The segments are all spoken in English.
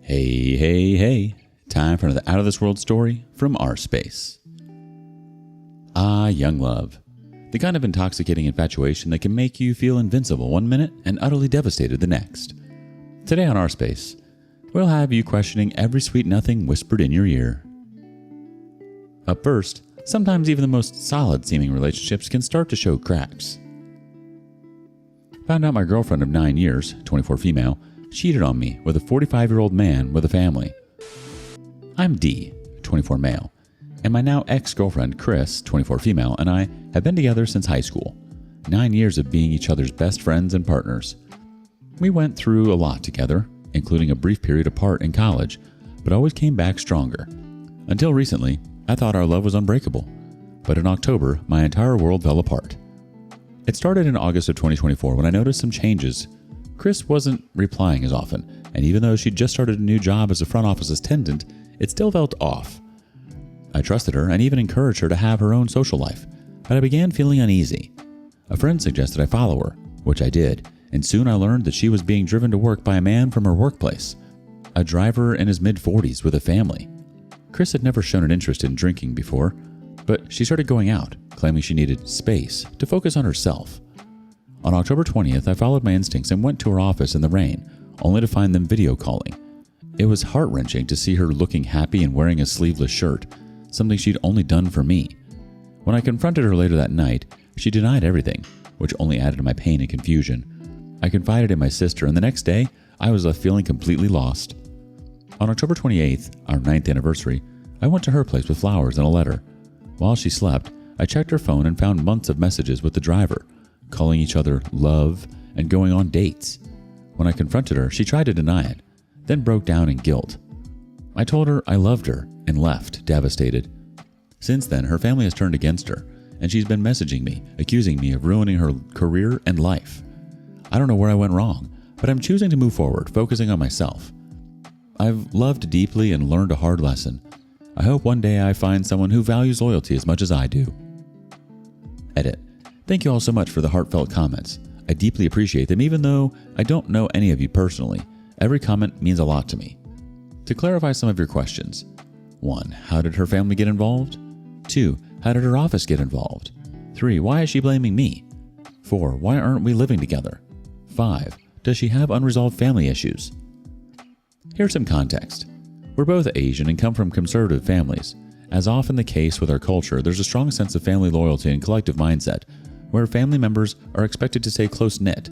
Hey, hey, hey. Time for another Out of This World story from rSpace. Ah, young love. The kind of intoxicating infatuation that can make you feel invincible one minute and utterly devastated the next. Today on rSpace, we'll have you questioning every sweet nothing whispered in your ear. Up first, sometimes even the most solid-seeming relationships can start to show cracks. Found out my girlfriend of 9 years, 24 female, cheated on me with a 45-year-old man with a family. I'm D, 24 male, and my now ex-girlfriend Chris, 24 female, and I have been together since high school. 9 years of being each other's best friends and partners. We went through a lot together, including a brief period apart in college, but always came back stronger. Until recently, I thought our love was unbreakable, but in October, my entire world fell apart. It started in August of 2024 when I noticed some changes. Chris wasn't replying as often, and even though she'd just started a new job as a front office attendant, it still felt off. I trusted her and even encouraged her to have her own social life, but I began feeling uneasy. A friend suggested I follow her, which I did, and soon I learned that she was being driven to work by a man from her workplace, a driver in his mid-40s with a family. Chris had never shown an interest in drinking before, but she started going out, claiming she needed space to focus on herself. On October 20th, I followed my instincts and went to her office in the rain, only to find them video calling. It was heart-wrenching to see her looking happy and wearing a sleeveless shirt, something she'd only done for me. When I confronted her later that night, she denied everything, which only added to my pain and confusion. I confided in my sister, and the next day, I was left feeling completely lost. On October 28th, our 9th anniversary, I went to her place with flowers and a letter. While she slept, I checked her phone and found months of messages with the driver, calling each other love and going on dates. When I confronted her, she tried to deny it, then broke down in guilt. I told her I loved her and left, devastated. Since then, her family has turned against her, and she's been messaging me, accusing me of ruining her career and life. I don't know where I went wrong, but I'm choosing to move forward, focusing on myself. I've loved deeply and learned a hard lesson. I hope one day I find someone who values loyalty as much as I do. Edit. Thank you all so much for the heartfelt comments. I deeply appreciate them even though I don't know any of you personally. Every comment means a lot to me. To clarify some of your questions. 1. How did her family get involved? 2. How did her office get involved? 3. Why is she blaming me? 4. Why aren't we living together? 5. Does she have unresolved family issues? Here's some context. We're both Asian and come from conservative families. As often the case with our culture, there's a strong sense of family loyalty and collective mindset, where family members are expected to stay close-knit,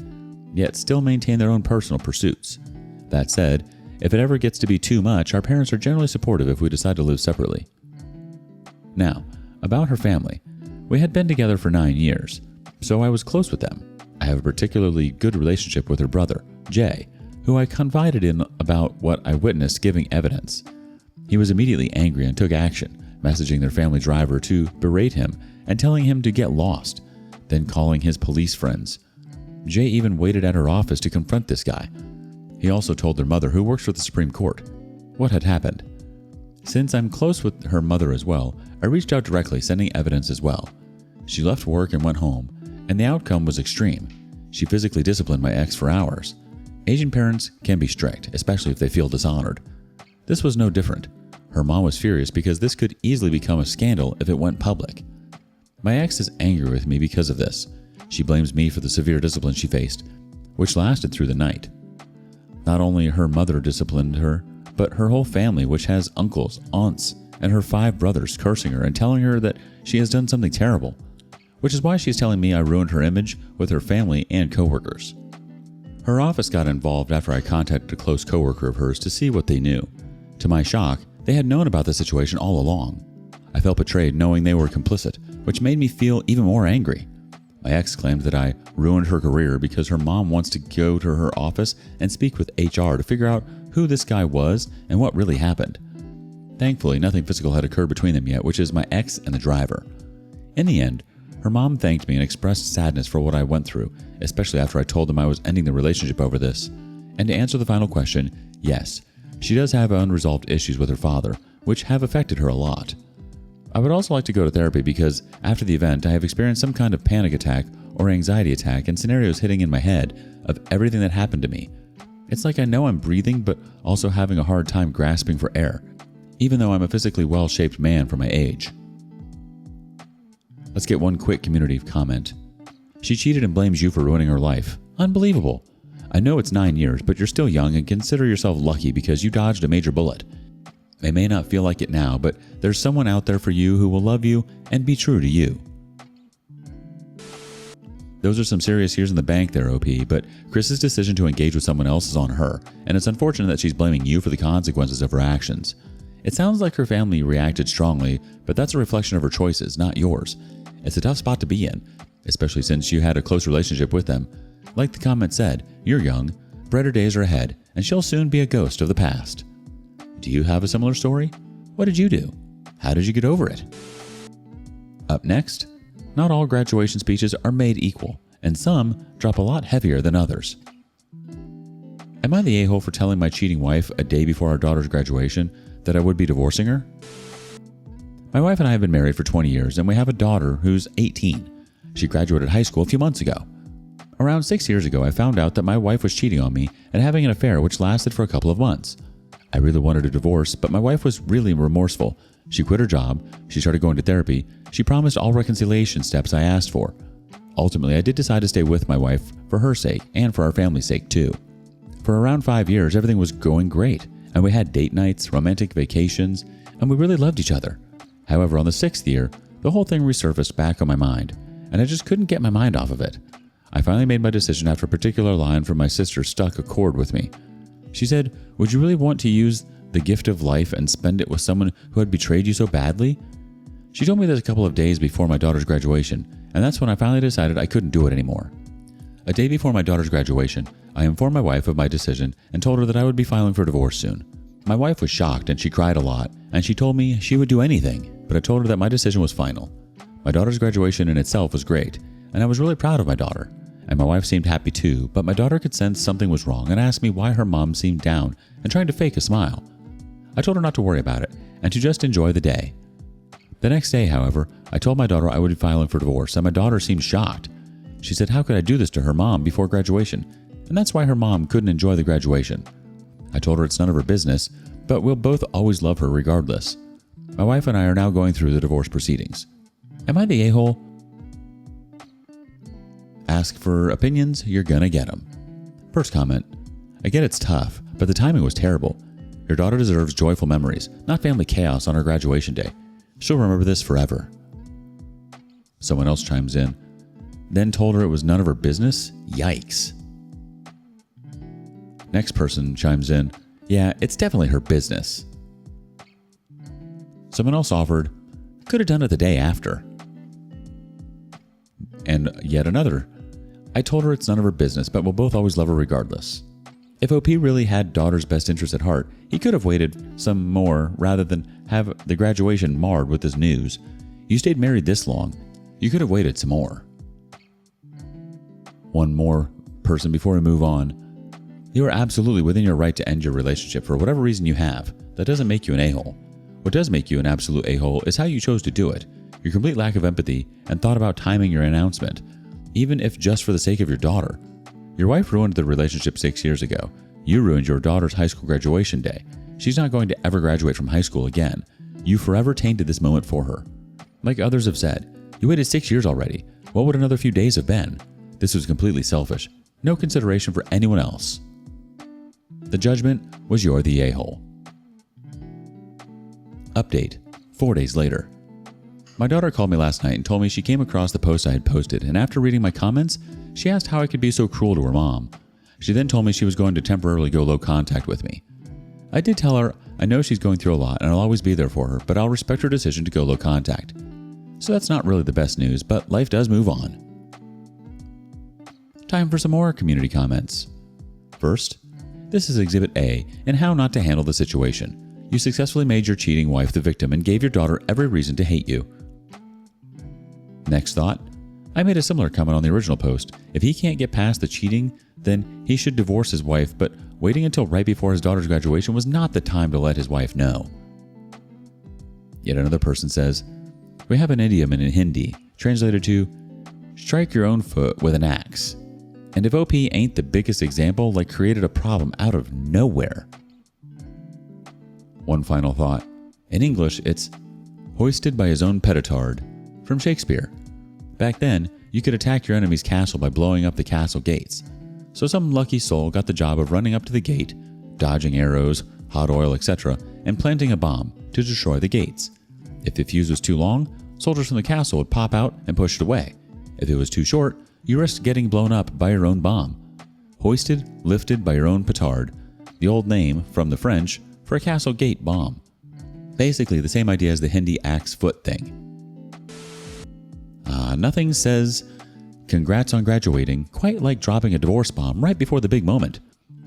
yet still maintain their own personal pursuits. That said, if it ever gets to be too much, our parents are generally supportive if we decide to live separately. Now, about her family. We had been together for 9 years, so I was close with them. I have a particularly good relationship with her brother, Jay, who I confided in about what I witnessed giving evidence. He was immediately angry and took action, messaging their family driver to berate him and telling him to get lost, then calling his police friends. Jay even waited at her office to confront this guy. He also told their mother, who works for the Supreme Court, what had happened. Since I'm close with her mother as well, I reached out directly, sending evidence as well. She left work and went home, and the outcome was extreme. She physically disciplined my ex for hours. Asian parents can be strict, especially if they feel dishonored. This was no different. Her mom was furious because this could easily become a scandal if it went public. My ex is angry with me because of this. She blames me for the severe discipline she faced, which lasted through the night. Not only her mother disciplined her, but her whole family, which has uncles, aunts, and her 5 brothers, cursing her and telling her that she has done something terrible, which is why she's telling me I ruined her image with her family and coworkers. Her office got involved after I contacted a close coworker of hers to see what they knew. To my shock, they had known about the situation all along. I felt betrayed knowing they were complicit, which made me feel even more angry. My ex claimed that I ruined her career because her mom wants to go to her office and speak with HR to figure out who this guy was and what really happened. Thankfully, nothing physical had occurred between them yet, which is my ex and the driver. In the end, her mom thanked me and expressed sadness for what I went through, especially after I told them I was ending the relationship over this. And to answer the final question, yes, she does have unresolved issues with her father, which have affected her a lot. I would also like to go to therapy because after the event, I have experienced some kind of panic attack or anxiety attack and scenarios hitting in my head of everything that happened to me. It's like I know I'm breathing, but also having a hard time grasping for air, even though I'm a physically well-shaped man for my age. Let's get one quick community comment. She cheated and blames you for ruining her life. Unbelievable. I know it's 9 years, but you're still young and consider yourself lucky because you dodged a major bullet. It may not feel like it now, but there's someone out there for you who will love you and be true to you. Those are some serious years in the bank there, OP, but Chris's decision to engage with someone else is on her, and it's unfortunate that she's blaming you for the consequences of her actions. It sounds like her family reacted strongly, but that's a reflection of her choices, not yours. It's a tough spot to be in, especially since you had a close relationship with them. Like the comment said, you're young, brighter days are ahead, and she'll soon be a ghost of the past. Do you have a similar story? What did you do? How did you get over it? Up next, not all graduation speeches are made equal, and some drop a lot heavier than others. Am I the a-hole for telling my cheating wife a day before our daughter's graduation that I would be divorcing her? My wife and I have been married for 20 years, and we have a daughter who's 18. She graduated high school a few months ago. Around 6 years ago, I found out that my wife was cheating on me and having an affair which lasted for a couple of months. I really wanted a divorce, but my wife was really remorseful. She quit her job, she started going to therapy, she promised all reconciliation steps I asked for. Ultimately, I did decide to stay with my wife for her sake and for our family's sake too. For around 5 years, everything was going great, and we had date nights, romantic vacations, and we really loved each other. However, on the 6th year, the whole thing resurfaced back on my mind, and I just couldn't get my mind off of it. I finally made my decision after a particular line from my sister stuck a chord with me. She said, "Would you really want to use the gift of life and spend it with someone who had betrayed you so badly?" She told me this a couple of days before my daughter's graduation, and that's when I finally decided I couldn't do it anymore. A day before my daughter's graduation, I informed my wife of my decision and told her that I would be filing for divorce soon. My wife was shocked and she cried a lot, and she told me she would do anything, but I told her that my decision was final. My daughter's graduation in itself was great, and I was really proud of my daughter. And my wife seemed happy too, but my daughter could sense something was wrong and asked me why her mom seemed down and trying to fake a smile. I told her not to worry about it and to just enjoy the day. The next day, however, I told my daughter I would be filing for divorce, and my daughter seemed shocked. She said, how could I do this to her mom before graduation? And that's why her mom couldn't enjoy the graduation. I told her it's none of her business, but we'll both always love her regardless. My wife and I are now going through the divorce proceedings. Am I the a-hole? Ask for opinions, you're gonna get them. First comment. I get it's tough, but the timing was terrible. Your daughter deserves joyful memories, not family chaos on her graduation day. She'll remember this forever. Someone else chimes in. Then told her it was none of her business? Yikes. Next person chimes in. Yeah, it's definitely her business. Someone else offered, could have done it the day after. And yet another. I told her it's none of her business, but we'll both always love her regardless. If OP really had daughter's best interest at heart, he could have waited some more rather than have the graduation marred with this news. You stayed married this long. You could have waited some more. One more person before we move on. You are absolutely within your right to end your relationship for whatever reason you have. That doesn't make you an a-hole. What does make you an absolute a-hole is how you chose to do it. Your complete lack of empathy and thought about timing your announcement, even if just for the sake of your daughter. Your wife ruined the relationship 6 years ago. You ruined your daughter's high school graduation day. She's not going to ever graduate from high school again. You forever tainted this moment for her. Like others have said, you waited 6 years already. What would another few days have been? This was completely selfish. No consideration for anyone else. The judgment was you're the a-hole. Update. 4 days later. My daughter called me last night and told me she came across the post I had posted, and after reading my comments, she asked how I could be so cruel to her mom. She then told me she was going to temporarily go low contact with me. I did tell her I know she's going through a lot and I'll always be there for her, but I'll respect her decision to go low contact. So that's not really the best news, but life does move on. Time for some more community comments. First, this is Exhibit A in how not to handle the situation. You successfully made your cheating wife the victim and gave your daughter every reason to hate you. Next thought. I made a similar comment on the original post. If he can't get past the cheating, then he should divorce his wife, but waiting until right before his daughter's graduation was not the time to let his wife know. Yet another person says, we have an idiom in Hindi, translated to, strike your own foot with an axe. And if OP ain't the biggest example, like created a problem out of nowhere. One final thought. In English, it's hoisted by his own petard from Shakespeare. Back then, you could attack your enemy's castle by blowing up the castle gates. So some lucky soul got the job of running up to the gate, dodging arrows, hot oil, etc., and planting a bomb to destroy the gates. If the fuse was too long, soldiers from the castle would pop out and push it away. If it was too short, you risked getting blown up by your own bomb. Hoisted, lifted by your own petard, the old name from the French for a castle gate bomb. Basically the same idea as the Hindi axe foot thing. Nothing says congrats on graduating quite like dropping a divorce bomb right before the big moment.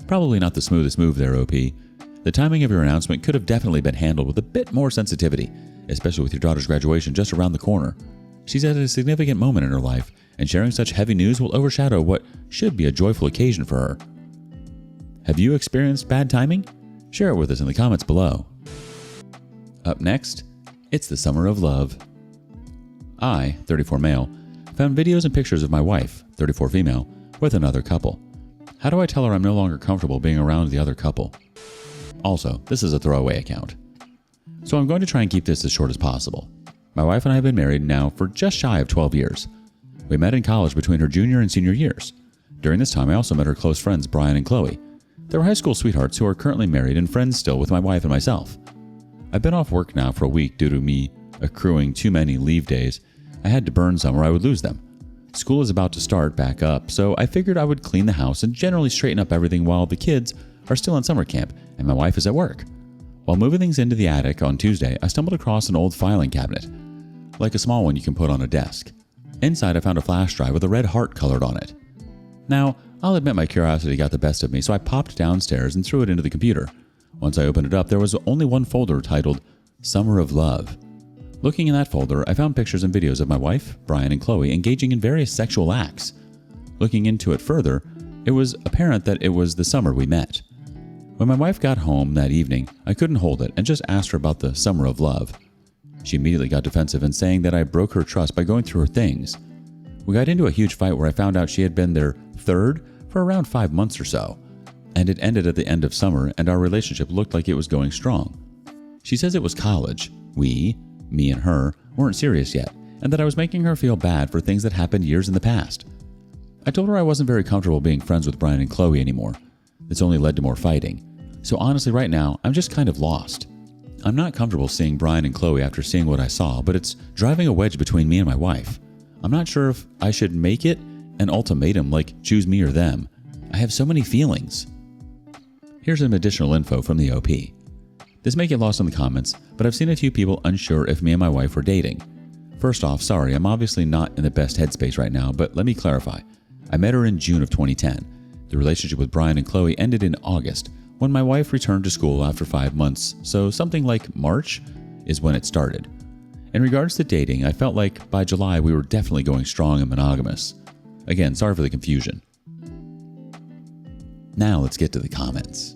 Probably not the smoothest move there, OP. The timing of your announcement could have definitely been handled with a bit more sensitivity, especially with your daughter's graduation just around the corner. She's at a significant moment in her life, and sharing such heavy news will overshadow what should be a joyful occasion for her. Have you experienced bad timing? Share it with us in the comments below. Up next, it's the summer of love. I, 34 male, found videos and pictures of my wife, 34 female, with another couple. How do I tell her I'm no longer comfortable being around the other couple? Also, this is a throwaway account. So I'm going to try and keep this as short as possible. My wife and I have been married now for just shy of 12 years. We met in college between her junior and senior years. During this time, I also met her close friends, Brian and Chloe. They were high school sweethearts who are currently married and friends still with my wife and myself. I've been off work now for a week due to me accruing too many leave days. I had to burn some or I would lose them. School is about to start back up, so I figured I would clean the house and generally straighten up everything while the kids are still in summer camp and my wife is at work. While moving things into the attic on Tuesday, I stumbled across an old filing cabinet, like a small one you can put on a desk. Inside, I found a flash drive with a red heart colored on it. Now, I'll admit my curiosity got the best of me, so I popped downstairs and threw it into the computer. Once I opened it up, there was only one folder titled Summer of Love. Looking in that folder, I found pictures and videos of my wife, Brian, and Chloe engaging in various sexual acts. Looking into it further, it was apparent that it was the summer we met. When my wife got home that evening, I couldn't hold it and just asked her about the summer of love. She immediately got defensive and saying that I broke her trust by going through her things. We got into a huge fight where I found out she had been their third for around 5 months or so, and it ended at the end of summer and our relationship looked like it was going strong. She says it was college. Me and her, weren't serious yet, and that I was making her feel bad for things that happened years in the past. I told her I wasn't very comfortable being friends with Brian and Chloe anymore. It's only led to more fighting. So honestly right now, I'm just kind of lost. I'm not comfortable seeing Brian and Chloe after seeing what I saw, but it's driving a wedge between me and my wife. I'm not sure if I should make it an ultimatum like choose me or them. I have so many feelings. Here's some additional info from the OP. This may get lost in the comments, but I've seen a few people unsure if me and my wife were dating. First off, sorry, I'm obviously not in the best headspace right now, but let me clarify. I met her in June of 2010. The relationship with Brian and Chloe ended in August, when my wife returned to school after 5 months, so something like March is when it started. In regards to dating, I felt like by July we were definitely going strong and monogamous. Again, sorry for the confusion. Now let's get to the comments.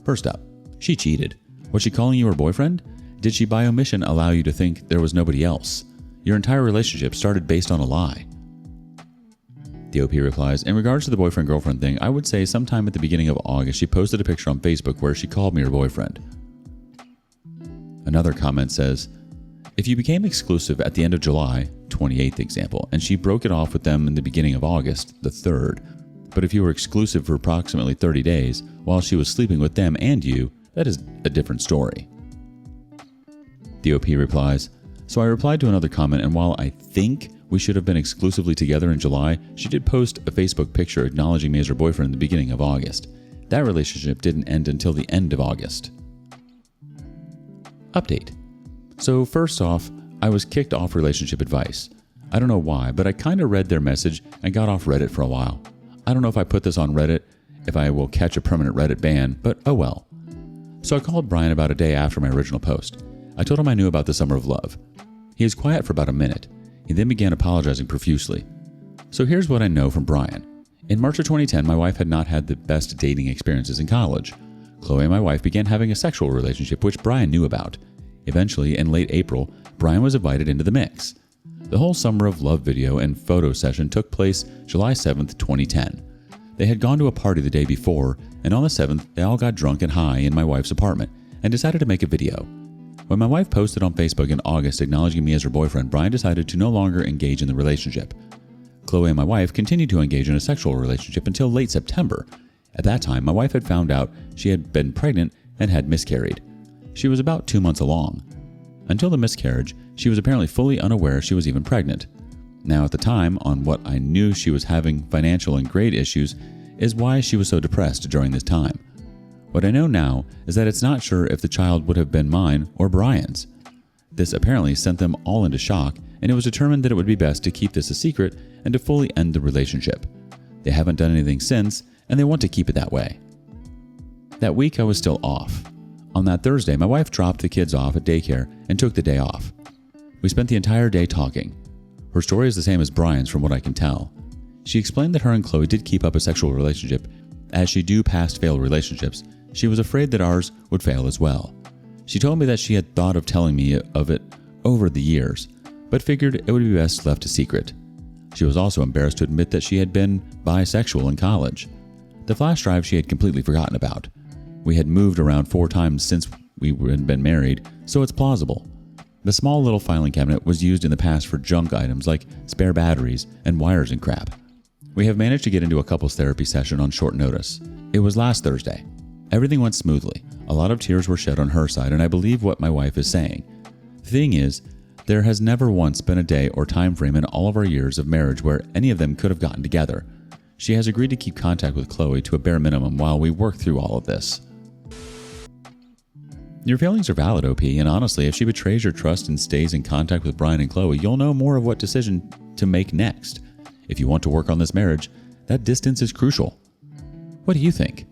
First up, she cheated. Was she calling you her boyfriend? Did she by omission allow you to think there was nobody else? Your entire relationship started based on a lie. The OP replies, in regards to the boyfriend-girlfriend thing, I would say sometime at the beginning of August she posted a picture on Facebook where she called me her boyfriend. Another comment says, if you became exclusive at the end of July, 28th example, and she broke it off with them in the beginning of August, the 3rd, but if you were exclusive for approximately 30 days while she was sleeping with them and you, that is a different story. The OP replies, so I replied to another comment, and while I think we should have been exclusively together in July, she did post a Facebook picture acknowledging me as her boyfriend in the beginning of August. That relationship didn't end until the end of August. Update. So first off, I was kicked off relationship advice. I don't know why, but I kind of read their message and got off Reddit for a while. I don't know if I put this on Reddit, if I will catch a permanent Reddit ban, but oh well. So I called Brian about a day after my original post. I told him I knew about the summer of love. He was quiet for about a minute. He then began apologizing profusely. So here's what I know from Brian. In March of 2010, my wife had not had the best dating experiences in college. Chloe and my wife began having a sexual relationship, which Brian knew about. Eventually, in late April, Brian was invited into the mix. The whole summer of love video and photo session took place July 7th, 2010. They had gone to a party the day before, and on the 7th, they all got drunk and high in my wife's apartment and decided to make a video. When my wife posted on Facebook in August acknowledging me as her boyfriend, Brian decided to no longer engage in the relationship. Chloe and my wife continued to engage in a sexual relationship until late September. At that time, my wife had found out she had been pregnant and had miscarried. She was about 2 months along. Until the miscarriage, she was apparently fully unaware she was even pregnant. Now, at the time, on what I knew she was having financial and grade issues is why she was so depressed during this time. What I know now is that it's not sure if the child would have been mine or Brian's. This apparently sent them all into shock, and it was determined that it would be best to keep this a secret and to fully end the relationship. They haven't done anything since, and they want to keep it that way. That week I was still off. On that Thursday, my wife dropped the kids off at daycare and took the day off. We spent the entire day talking. Her story is the same as Brian's from what I can tell. She explained that her and Chloe did keep up a sexual relationship. As she do past failed relationships, she was afraid that ours would fail as well. She told me that she had thought of telling me of it over the years, but figured it would be best left a secret. She was also embarrassed to admit that she had been bisexual in college. The flash drive she had completely forgotten about. We had moved around 4 times since we had been married, so it's plausible. The small little filing cabinet was used in the past for junk items like spare batteries and wires and crap. We have managed to get into a couples therapy session on short notice. It was last Thursday. Everything went smoothly. A lot of tears were shed on her side, and I believe what my wife is saying. The thing is, there has never once been a day or time frame in all of our years of marriage where any of them could have gotten together. She has agreed to keep contact with Chloe to a bare minimum while we work through all of this. Your feelings are valid, OP, and honestly, if she betrays your trust and stays in contact with Brian and Chloe, you'll know more of what decision to make next. If you want to work on this marriage, that distance is crucial. What do you think?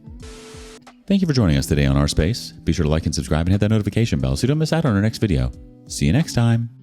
Thank you for joining us today on rSpace. Be sure to like and subscribe and hit that notification bell so you don't miss out on our next video. See you next time.